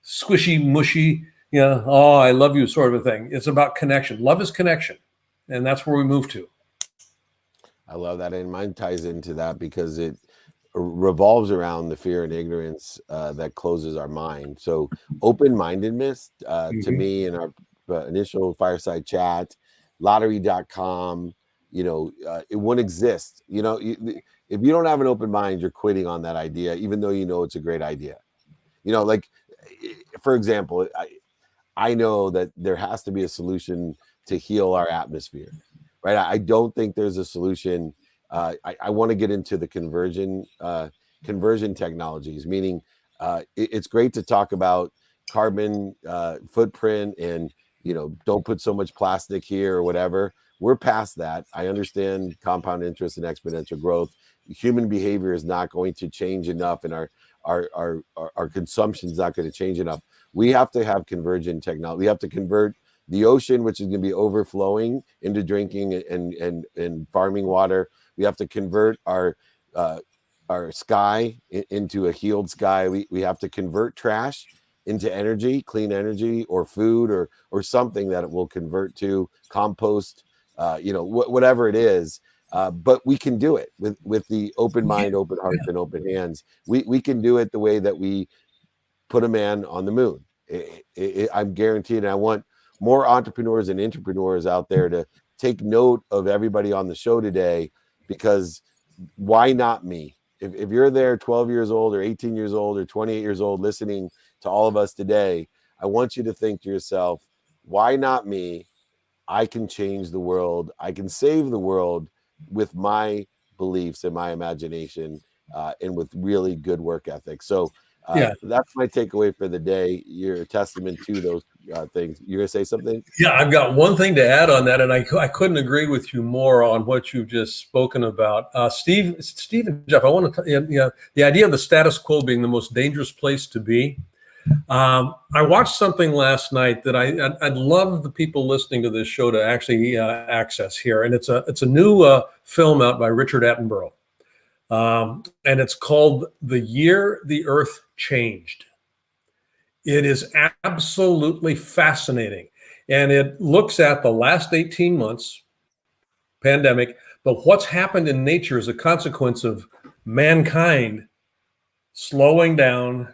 squishy, mushy, oh, I love you sort of a thing. It's about connection. Love is connection. And that's where we move to. I love that. And mine ties into that because it revolves around the fear and ignorance that closes our mind. So open-mindedness to me in our initial fireside chat, lottery.com, it wouldn't exist. If you don't have an open mind, you're quitting on that idea, even though it's a great idea. Like, for example, I know that there has to be a solution to heal our atmosphere, right? I don't think there's a solution. I want to get into the conversion technologies, meaning it's great to talk about carbon footprint and, don't put so much plastic here or whatever. We're past that. I understand compound interest and exponential growth. Human behavior is not going to change enough, and our consumption is not going to change enough. We have to have convergent technology. We have to convert the ocean, which is going to be overflowing, into drinking and farming water. We have to convert our sky into a healed sky. We have to convert trash into energy, clean energy, or food, or something that it will convert to, compost, whatever it is. But we can do it with the open mind, open heart, and open hands. We can do it the way that we put a man on the moon. I'm guaranteed. And I want more entrepreneurs and entrepreneurs out there to take note of everybody on the show today, because why not me? If you're there 12 years old or 18 years old or 28 years old listening to all of us today, I want you to think to yourself, why not me? I can change the world. I can save the world with my beliefs and my imagination, and with really good work ethic. So that's my takeaway for the day. You're a testament to those things. You're going to say something? Yeah, I've got one thing to add on that, and I couldn't agree with you more on what you've just spoken about. Steve and Geoff, I want to, the idea of the status quo being the most dangerous place to be. I watched something last night that I'd love the people listening to this show to actually access here, and it's a new film out by Richard Attenborough, and it's called "The Year the Earth Changed." It is absolutely fascinating, and it looks at the last 18 months pandemic, but what's happened in nature as a consequence of mankind slowing down,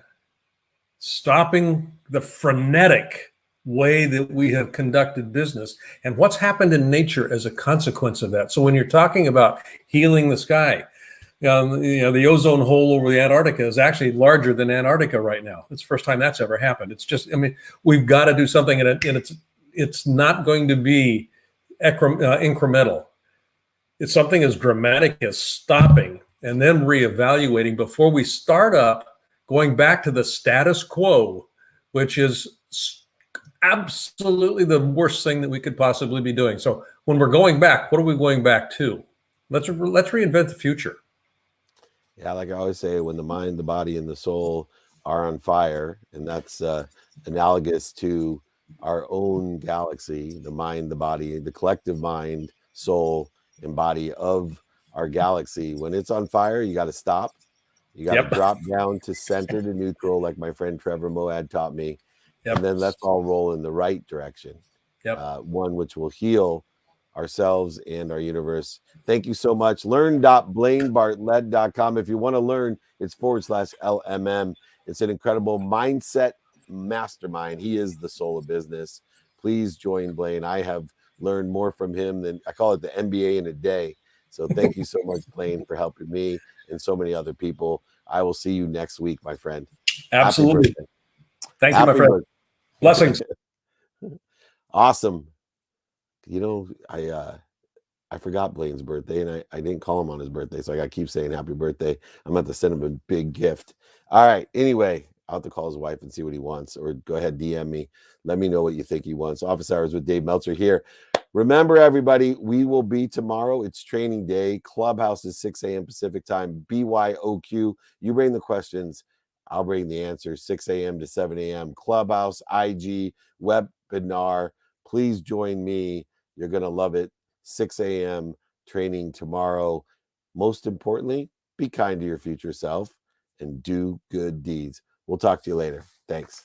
stopping the frenetic way that we have conducted business, and what's happened in nature as a consequence of that. So when you're talking about healing the sky, the ozone hole over the Antarctica is actually larger than Antarctica right now. It's the first time that's ever happened. It's just, we've got to do something, and it's not going to be incremental. It's something as dramatic as stopping and then reevaluating before we start up going back to the status quo, which is absolutely the worst thing that we could possibly be doing. So when we're going back, what are we going back to? Let's reinvent the future. Yeah, like I always say, when the mind, the body, and the soul are on fire, and that's analogous to our own galaxy, the mind, the body, the collective mind, soul, and body of our galaxy. When it's on fire, you got to stop. You got to Yep. drop down to center to neutral, like my friend Trevor Moad taught me. Yep. And then let's all roll in the right direction. Yep. One which will heal ourselves and our universe. Thank you so much. Learn.blainebartlett.com. If you want to learn, it's /LMM. It's an incredible mindset mastermind. He is the soul of business. Please join Blaine. I have learned more from him than I call it the MBA in a day. So thank you so much, Blaine, for helping me and so many other people. I will see you next week, my friend. Absolutely. Thank you, my Happy friend. birthday. Blessings. Awesome. You know, I forgot Blaine's birthday, and I didn't call him on his birthday, so I got to keep saying happy birthday. I'm going to send him a big gift. All right. Anyway, I'll have to call his wife and see what he wants, or go ahead, DM me. Let me know what you think he wants. Office Hours with Dave Meltzer here. Remember, everybody, we will be tomorrow. It's training day. Clubhouse is 6 a.m. Pacific time. BYOQ. You bring the questions. I'll bring the answers. 6 a.m. to 7 a.m. Clubhouse, IG, webinar. Please join me. You're going to love it. 6 a.m. training tomorrow. Most importantly, be kind to your future self and do good deeds. We'll talk to you later. Thanks.